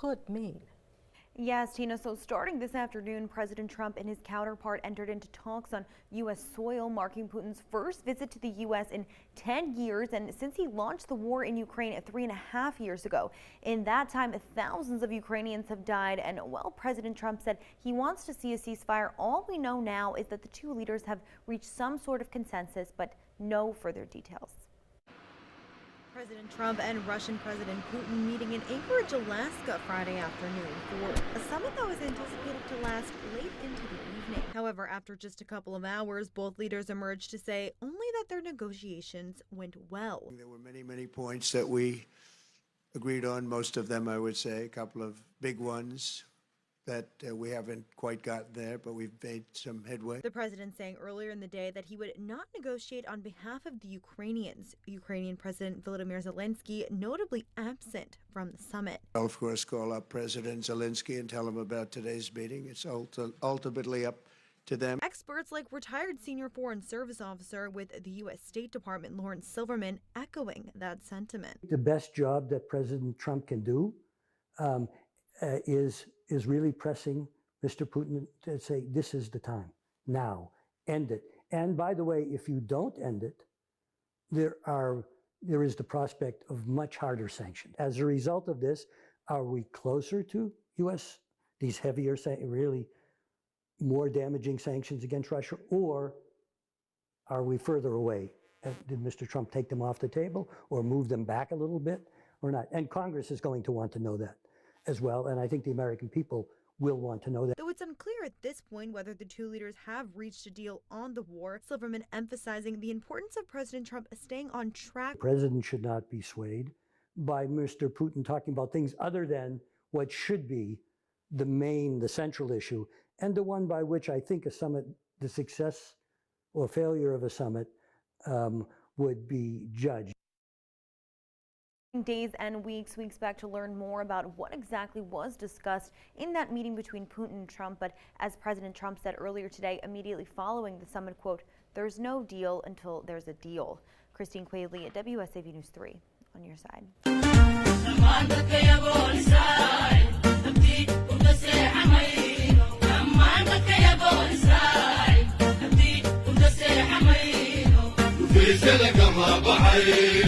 could mean. Yes, Tina. So starting this afternoon, President Trump and his counterpart entered into talks on U.S. soil, marking Putin's first visit to the U.S. in 10 years and since he launched the war in Ukraine 3.5 years ago. In that time, thousands of Ukrainians have died, and while President Trump said he wants to see a ceasefire, all we know now is that the two leaders have reached some sort of consensus, but no further details. President Trump and Russian President Putin meeting in Anchorage, Alaska Friday afternoon for a summit that was anticipated to last late into the evening. However, after just a couple of hours, both leaders emerged to say only that their negotiations went well. There were many points that we agreed on, most of them I would say, a couple of big ones that we haven't quite gotten there, but we've made some headway. The president saying earlier in the day that he would not negotiate on behalf of the Ukrainians. Ukrainian President Volodymyr Zelensky notably absent from the summit. I'll, of course, call up President Zelensky and tell him about today's meeting. It's ultimately up to them. Experts like retired senior foreign service officer with the U.S. State Department, Lawrence Silverman, echoing that sentiment. The best job that President Trump can do is really pressing Mr. Putin to say, this is the time, now, end it. And by the way, if you don't end it, there is the prospect of much harder sanctions. As a result of this, are we closer to U.S., these heavier, really more damaging sanctions against Russia, or are we further away? Did Mr. Trump take them off the table or move them back a little bit or not? And Congress is going to want to know that as well, and I think the American people will want to know that. Though it's unclear at this point whether the two leaders have reached a deal on the war, Silverman emphasizing the importance of President Trump staying on track. The president should not be swayed by Mr. Putin talking about things other than what should be the central issue, and the one by which I think a summit, the success or failure of a summit would be judged. Days and weeks, we expect to learn more about what exactly was discussed in that meeting between Putin and Trump. But as President Trump said earlier today, immediately following the summit, quote, "There's no deal until there's a deal." Christine Quayle at WSAV News 3 on your side.